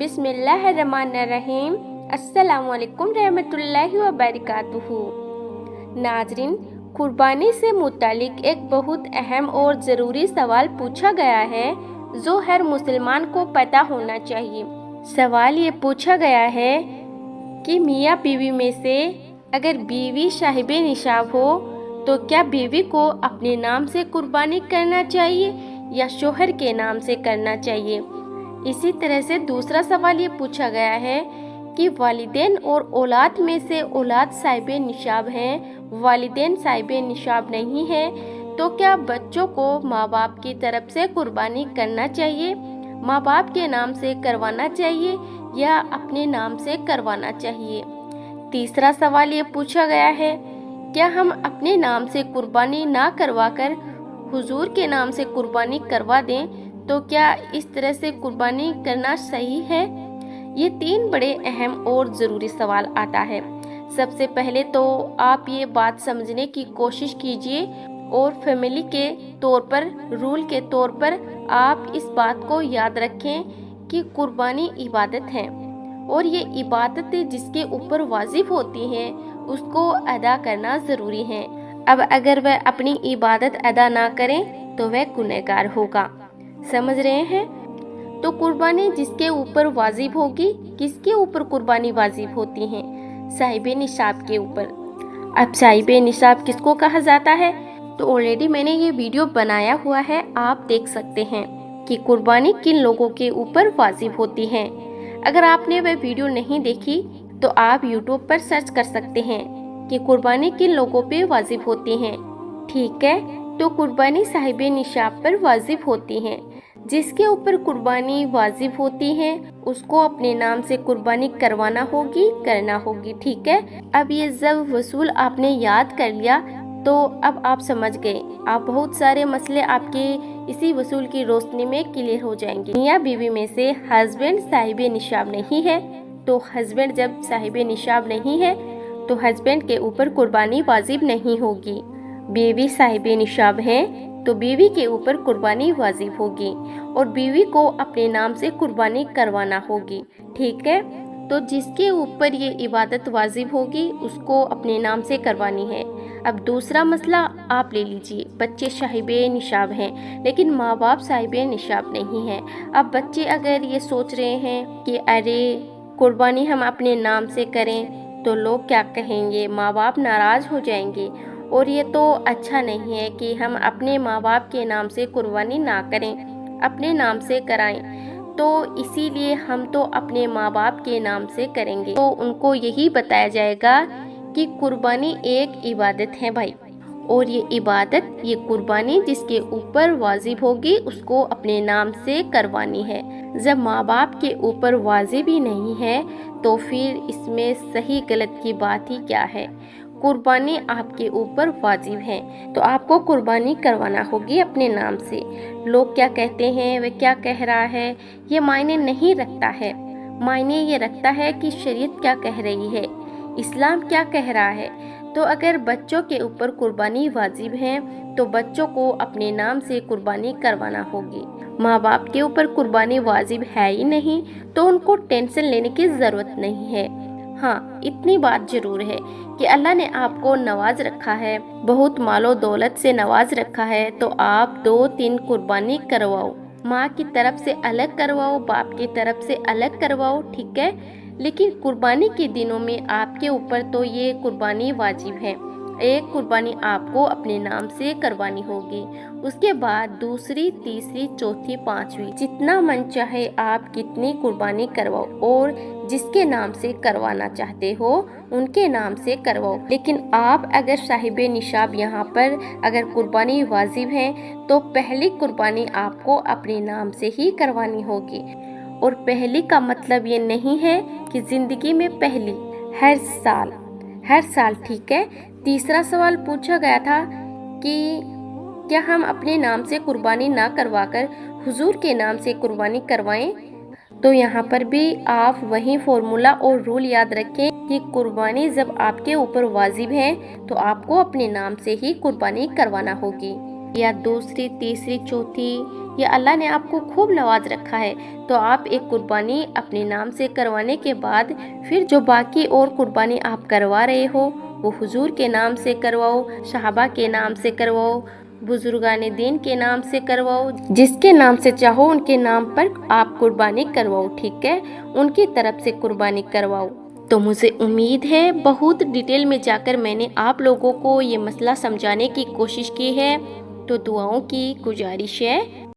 बिस्मिल्लाहिर्रहमानिर्रहीम। अस्सलामुअलैकुम रहमतुल्लाहि व बरकातुहू। नाज़रीन, कुर्बानी से मुतालिक एक बहुत अहम और ज़रूरी सवाल पूछा गया है जो हर मुसलमान को पता होना चाहिए। सवाल ये पूछा गया है कि मियाँ बीवी में से अगर बीवी साहिबे निसाब हो तो क्या बीवी को अपने नाम से कुर्बानी करना चाहिए या शोहर के नाम से करना चाहिए। इसी तरह से दूसरा सवाल ये पूछा गया है कि वालिदैन और औलाद में से औलाद साहिबे निसाब हैं, वालिदैन साहिबे निसाब नहीं है, तो क्या बच्चों को माँ बाप की तरफ से कुर्बानी करना चाहिए, माँ बाप के नाम से करवाना चाहिए या अपने नाम से करवाना चाहिए। तीसरा सवाल ये पूछा गया है क्या हम अपने नाम से कुर्बानी ना करवाकर हुजूर के नाम से कुर्बानी करवा दें तो क्या इस तरह से कुर्बानी करना सही है। ये तीन बड़े अहम और ज़रूरी सवाल आता है। सबसे पहले तो आप ये बात समझने की कोशिश कीजिए और फैमिली के तौर पर, रूल के तौर पर आप इस बात को याद रखें कि कुर्बानी इबादत है और ये इबादतें जिसके ऊपर वाजिब होती हैं उसको अदा करना ज़रूरी है। अब अगर वह अपनी इबादत अदा ना करें तो वह गुनहगार होगा। समझ रहे हैं। तो कुर्बानी जिसके ऊपर वाजिब होगी, किसके ऊपर कुर्बानी वाजिब होती है, साहिबे निसाब के ऊपर। अब साहिबे निसाब किसको कहा जाता है, तो ऑलरेडी मैंने ये वीडियो बनाया हुआ है, आप देख सकते हैं कि कुर्बानी किन लोगों के ऊपर वाजिब होती है। अगर आपने वह वीडियो नहीं देखी तो आप यूट्यूब पर सर्च कर सकते हैं कि कुर्बानी किन लोगों पे वाजिब होती है। ठीक है, तो कुर्बानी साहिबे निसाब पर वाजिब होती है। जिसके ऊपर कुर्बानी वाजिब होती है उसको अपने नाम से कुर्बानी करवाना होगी, करना होगी। ठीक है, अब ये जब वसूल आपने याद कर लिया तो अब आप समझ गए। आप बहुत सारे मसले आपके इसी वसूल की रोशनी में क्लियर हो जाएंगे। मियाँ बीवी में से हस्बैंड साहिबे निसाब नहीं है तो हस्बैंड जब साहिबे निसाब नहीं है तो हस्बैंड के ऊपर कुर्बानी वाजिब नहीं होगी। बीवी साहिबे निसाब है तो बीवी के ऊपर कुर्बानी वाजिब होगी और बीवी को अपने नाम से कुर्बानी करवाना होगी। ठीक है, तो जिसके ऊपर ये इबादत वाजिब होगी उसको अपने नाम से करवानी है। अब दूसरा मसला आप ले लीजिए, बच्चे साहिबे निसाब हैं लेकिन माँ बाप साहिबे निसाब नहीं है। अब बच्चे अगर ये सोच रहे हैं कि अरे कुर्बानी हम अपने नाम से करें तो लोग क्या कहेंगे, माँ बाप नाराज़ हो जाएंगे और ये तो अच्छा नहीं है कि हम अपने माँ बाप के नाम से कुर्बानी ना करें, अपने नाम से कराएं, तो इसीलिए हम तो अपने माँ बाप के नाम से करेंगे। तो उनको यही बताया जाएगा कि कुर्बानी एक इबादत है भाई, और ये इबादत, ये कुर्बानी जिसके ऊपर वाजिब होगी उसको अपने नाम से करवानी है। जब माँ बाप के ऊपर वाजिब ही नहीं है तो फिर इसमें सही गलत की बात ही क्या है। कुर्बानी आपके ऊपर वाजिब है तो आपको कुर्बानी करवाना होगी अपने नाम से। लोग क्या कहते हैं, वह क्या कह रहा है, ये मायने नहीं रखता है। मायने ये रखता है कि शरीयत क्या कह रही है, इस्लाम क्या कह रहा है। तो अगर बच्चों के ऊपर कुर्बानी वाजिब है तो बच्चों को अपने नाम से कुर्बानी करवाना होगी। माँ बाप के ऊपर कुर्बानी वाजिब है ही नहीं तो उनको टेंशन लेने की ज़रूरत नहीं है। हाँ, इतनी बात जरूर है कि अल्लाह ने आपको नवाज रखा है, बहुत मालो दौलत से नवाज रखा है, तो आप 2-3 कुर्बानी करवाओ। माँ की तरफ से अलग करवाओ, बाप की तरफ से अलग करवाओ। ठीक है, लेकिन कुर्बानी के दिनों में आपके ऊपर तो ये कुर्बानी वाजिब है। एक कुर्बानी आपको अपने नाम से करवानी होगी, उसके बाद दूसरी, तीसरी, चौथी, पांचवी, जितना मन चाहे आप कितनी कुर्बानी करवाओ और जिसके नाम से करवाना चाहते हो उनके नाम से करवाओ। लेकिन आप अगर साहिबे निसाब यहाँ पर अगर कुर्बानी वाजिब है तो पहली कुर्बानी आपको अपने नाम से ही करवानी होगी। और पहली का मतलब ये नहीं है कि जिंदगी में पहली, हर साल। ठीक है। तीसरा सवाल पूछा गया था कि क्या हम अपने नाम से कुर्बानी ना करवाकर हुजूर के नाम से कुर्बानी करवाएं। तो यहाँ पर भी आप वही फॉर्मूला और रूल याद रखें कि कुर्बानी जब आपके ऊपर वाजिब है तो आपको अपने नाम से ही कुर्बानी करवाना होगी। या दूसरी, तीसरी, चौथी, या अल्लाह ने आपको खूब नवाज रखा है तो आप एक कुर्बानी अपने नाम से करवाने के बाद फिर जो बाकी और कुर्बानी आप करवा रहे हो वो हुजूर के नाम से करवाओ, सहाबा के नाम से करवाओ, बुजुर्गान दीन के नाम से करवाओ, जिसके नाम से चाहो उनके नाम पर आप कुर्बानी करवाओ, ठीक है, उनकी तरफ से कुर्बानी करवाओ। तो मुझे उम्मीद है बहुत डिटेल में जाकर मैंने आप लोगों को ये मसला समझाने की कोशिश की है। तो दुआओं की गुजारिश है।